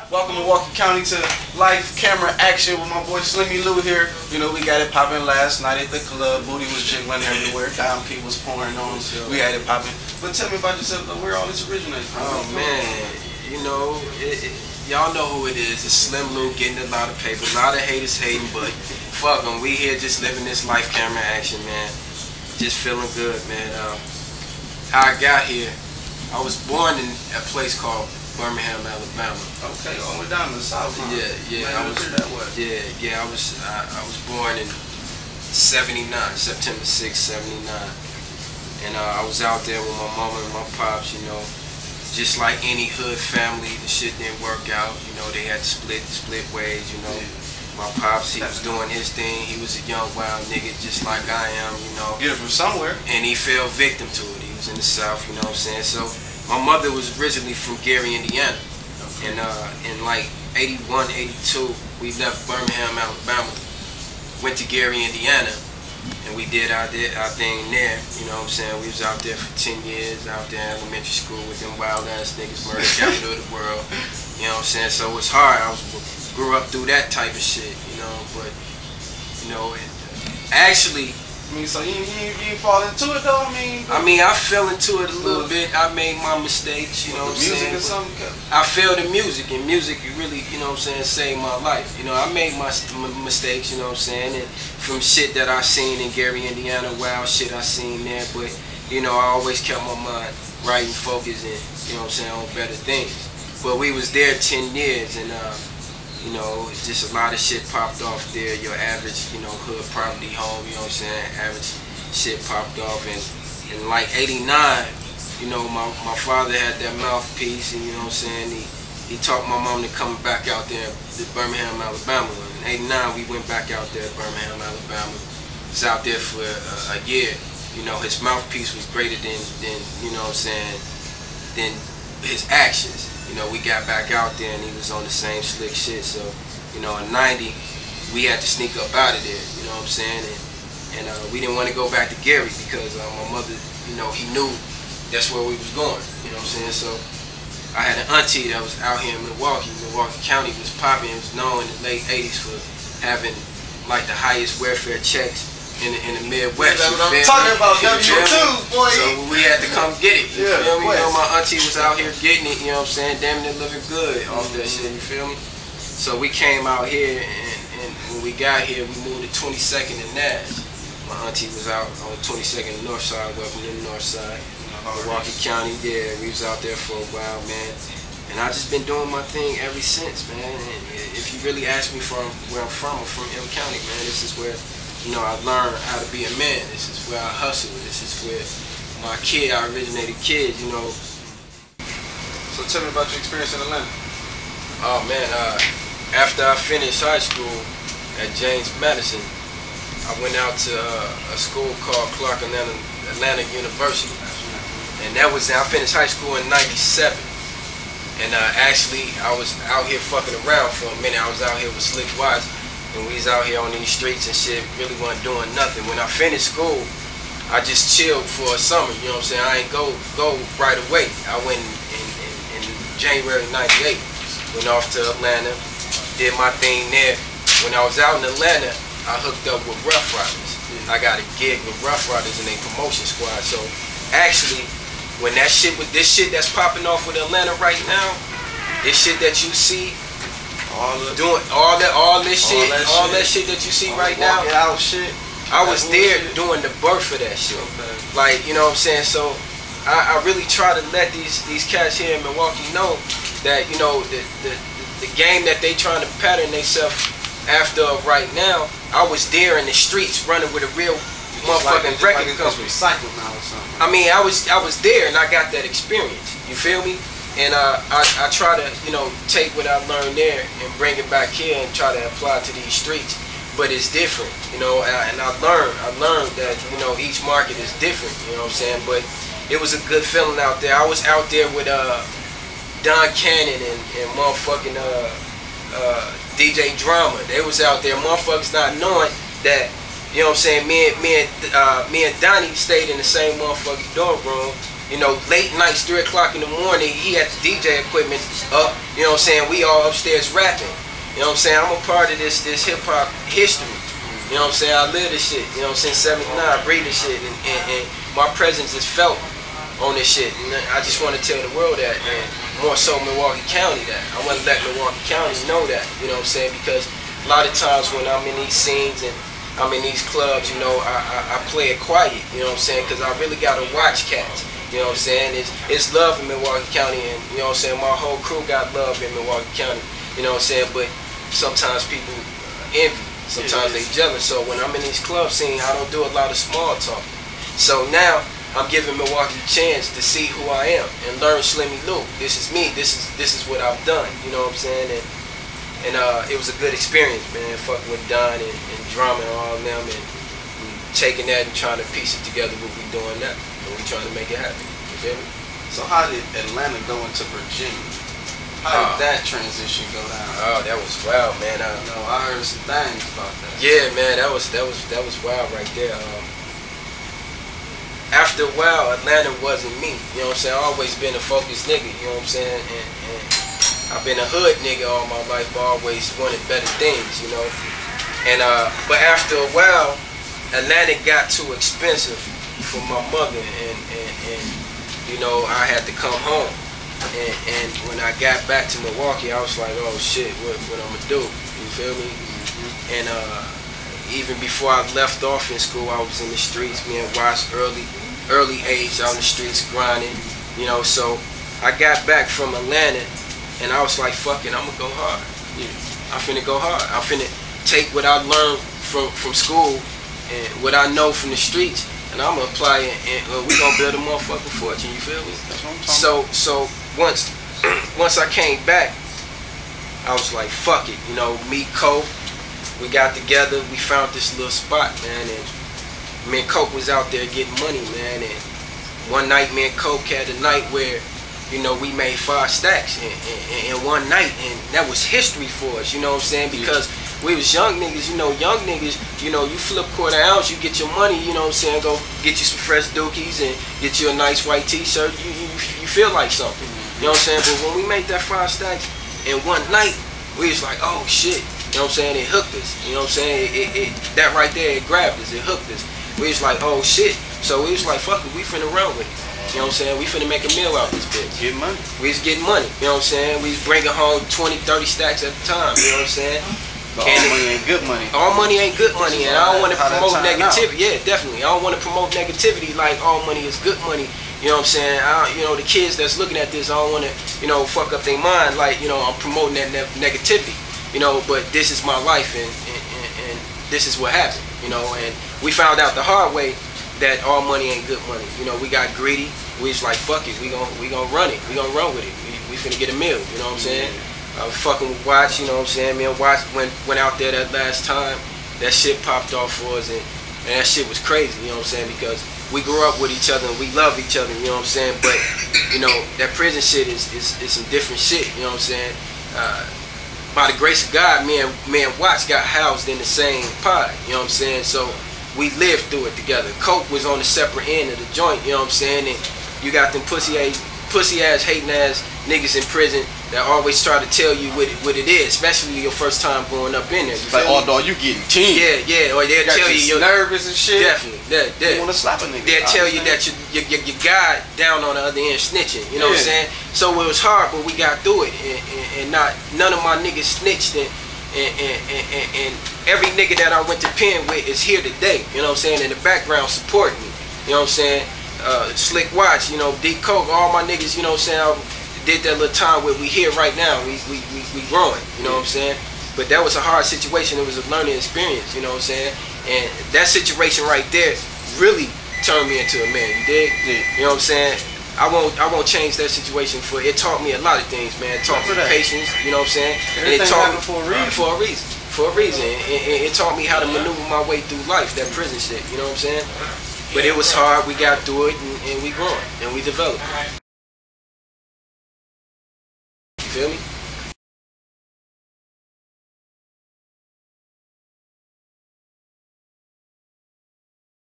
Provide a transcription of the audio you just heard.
Welcome Milwaukee County to live camera action with my boy Slimmy Lou here. You know, we got it popping last night at the club. Booty was jiggling everywhere. Down P was pouring on. We had it popping. But tell me about yourself, though. Where all this originates from? Oh, man. You know, y'all know who it is. It's Slim Lou getting a lot of paper. A lot of haters hating, but fuck them. We here just living this life camera action, man. Just feeling good, man. How I got here, I was born in a place called Birmingham, Alabama. Okay, all the way down to the south. Huh? Yeah. Man, I was that way. Yeah. I was born in '79, September 6, '79, and I was out there with my mama and my pops. You know, just like any hood family, the shit didn't work out. You know, they had to split ways. You know, my pops, he was doing his thing. He was a young wild nigga, just like I am. You know, get it from somewhere. And he fell victim to it. He was in the South. You know what I'm saying? So. My mother was originally from Gary, Indiana, and in like '81, '82, we left Birmingham, Alabama, went to Gary, Indiana, and we did our thing there. You know what I'm saying? We was out there for 10 years, out there in elementary school with them wild ass niggas, murder capital of the world. You know what I'm saying? So it was hard. I grew up through that type of shit, you know. But you know, actually. I mean, so you fall into it though. I mean, I fell into it a little bit. I made my mistakes, you know what I'm saying. Music or something. I fell to music, and music really, you know what I'm saying, saved my life. You know, I made my mistakes, you know what I'm saying, and from shit that I seen in Gary, Indiana, wild shit I seen there. But you know, I always kept my mind right and focused, and you know what I'm saying, on better things. But we was there 10 years, and you know, just a lot of shit popped off there. Your average, you know, hood property home, you know what I'm saying? Average shit popped off. And in like '89, you know, my father had that mouthpiece, and you know what I'm saying? He talked my mom to come back out there to Birmingham, Alabama. In '89, we went back out there to Birmingham, Alabama. Was out there for a year. You know, his mouthpiece was greater than you know what I'm saying, than his actions. You know, we got back out there and he was on the same slick shit. So, you know, in '90, we had to sneak up out of there, you know what I'm saying? And we didn't want to go back to Gary because my mother, you know, he knew that's where we was going, you know what I'm saying? So, I had an auntie that was out here in Milwaukee. Milwaukee County was popping. It was known in the late '80s for having like the highest welfare checks in the Midwest. That's what I'm talking about, W2, boy. So we had to come get it, you feel me? You know, my auntie was out here getting it, you know what I'm saying, damn near living good off that shit, you feel me? So we came out here, and when we got here, we moved to 22nd and Nash. My auntie was out on 22nd and North Side, welcome to the North Side. Milwaukee County, yeah, we was out there for a while, man. And I just been doing my thing ever since, man. And if you really ask me from where I'm from M County, man. This is where, you know, I learned how to be a man. This is where I hustle. This is where my I originated kid, you know. So tell me about your experience in Atlanta. Oh man, after I finished high school at James Madison, I went out to a school called Clark Atlanta University. And that was, I finished high school in '97. And actually, I was out here fucking around for a minute. I was out here with Slick Watts. And we was out here on these streets and shit, really wasn't doing nothing. When I finished school, I just chilled for a summer, you know what I'm saying? I ain't go right away. I went in January '98, went off to Atlanta, did my thing there. When I was out in Atlanta, I hooked up with Rough Riders. I got a gig with Rough Riders in a promotion squad. So actually, when that shit, with this shit that's popping off with Atlanta right now, this shit that you see, doing all this shit, all that shit that you see right now. I was there during the birth of that shit. Like, you know what I'm saying? So I really try to let these cats here in Milwaukee know that, you know, the game that they trying to pattern themselves after right now, I was there in the streets running with a real motherfucking record company. I mean, I was there and I got that experience. You feel me? And I try to, you know, take what I learned there and bring it back here and try to apply to these streets. But it's different, you know, and I learned that, you know, each market is different, you know what I'm saying? But it was a good feeling out there. I was out there with Don Cannon and motherfucking DJ Drama. They was out there, motherfuckers not knowing that, you know what I'm saying, me and Donnie stayed in the same motherfucking dorm room. You know, late nights, 3 o'clock in the morning, he had the DJ equipment up. You know what I'm saying? We all upstairs rapping. You know what I'm saying? I'm a part of this hip hop history. You know what I'm saying? I live this shit. You know what I'm saying? 79, I breathe this shit, and my presence is felt on this shit. And I just want to tell the world that, and more so Milwaukee County, that I want to let Milwaukee County know that. You know what I'm saying? Because a lot of times when I'm in these scenes and I'm in these clubs, you know, I play it quiet. You know what I'm saying? Because I really gotta watch cats. You know what I'm saying? It's love in Milwaukee County, and you know what I'm saying? My whole crew got love in Milwaukee County. You know what I'm saying? But sometimes people envy. Sometimes they jealous. So when I'm in these club scenes, I don't do a lot of small talk. So now I'm giving Milwaukee a chance to see who I am and learn Slimmy Lou. This is me. This is what I've done. You know what I'm saying? And it was a good experience, man. Fucking with Don and Drama and all of them, and taking that and trying to piece it together. What we doing now, and we trying to make it happen. You feel me? So how did Atlanta go into Virginia? How did that transition go down? Oh, that was wild, man. I heard some things about that. Yeah, man, that was wild right there. After a while, Atlanta wasn't me. You know what I'm saying? I always been a focused nigga. You know what I'm saying? And I've been a hood nigga all my life, but always wanted better things. You know. And but after a while, Atlanta got too expensive for my mother, and you know, I had to come home. And when I got back to Milwaukee, I was like, oh shit, what I'm gonna do? You feel me? And even before I left off in school, I was in the streets, me and Watts, early age, out in the streets grinding. You know, so I got back from Atlanta, and I was like, fuck it, I'm gonna go hard. Yeah. I'm finna go hard. I'm finna take what I learned from school and what I know from the streets, and I'm gonna apply it, and we gonna build a motherfucking fortune. You feel me? That's what I'm talking about. So once I came back, I was like, fuck it. You know, me, Cope, we got together. We found this little spot, man, and me and Cope was out there getting money, man. And one night, me and Cope had a night where, you know, we made 5 stacks in one night, and that was history for us. You know what I'm saying? Because we was young niggas, you know, you flip quarter ounce, you get your money, you know what I'm saying, go get you some fresh dookies and get you a nice white t-shirt, you feel like something, you know what I'm saying? But when we made that 5 stacks in one night, we was like, oh shit, you know what I'm saying, it hooked us, you know what I'm saying, that right there, it grabbed us, it hooked us. We was like, oh shit, so we was like, fuck it, we finna run with it. You know what I'm saying? We finna make a meal out this bitch. Get money. We was getting money, you know what I'm saying? We was bringing home 20, 30 stacks at the time, you know what I'm saying? But all money ain't good money. All money ain't good money, and I don't want to promote negativity. Yeah, definitely. I don't want to promote negativity like all money is good money. You know what I'm saying? You know, the kids that's looking at this, I don't want to, you know, fuck up their mind like, you know, I'm promoting that negativity. You know, but this is my life, and this is what happened. You know, and we found out the hard way that all money ain't good money. You know, we got greedy. We was like, fuck it, we gonna run it. We gonna run with it. We finna get a meal. You know what I'm saying? I was fucking with Watts, you know what I'm saying? Me and Watts went out there that last time. That shit popped off for us, and that shit was crazy, you know what I'm saying? Because we grew up with each other and we love each other, you know what I'm saying? But, you know, that prison shit is some different shit, you know what I'm saying? By the grace of God, me and Watts got housed in the same pod, you know what I'm saying? So we lived through it together. Coke was on the separate end of the joint, you know what I'm saying? And you got them pussy ass, hating ass niggas in prison that always try to tell you what it is, especially your first time going up in there. You like, oh dog, you getting team. Yeah, or they'll tell you're nervous and shit. Definitely, you wanna slap a nigga. They'll tell you that your guy down on the other end snitching. You know what I'm saying? So it was hard, but we got through it, and none of my niggas snitched, and every nigga that I went to pen with is here today. You know what I'm saying? In the background supporting me. You know what I'm saying? Slick Watch, you know, D Coke, all my niggas, you know what I'm saying? I did that little time where we here right now. We growing, you know what I'm saying? But that was a hard situation. It was a learning experience, you know what I'm saying? And that situation right there really turned me into a man. You dig? Yeah. You know what I'm saying? I won't change that situation for it. Taught me a lot of things, man. It taught me patience, you know what I'm saying? And it taught me for a reason. It taught me how to maneuver my way through life, that prison shit, you know what I'm saying? But it was hard, we got through it, and we growing, and we developed. You feel me?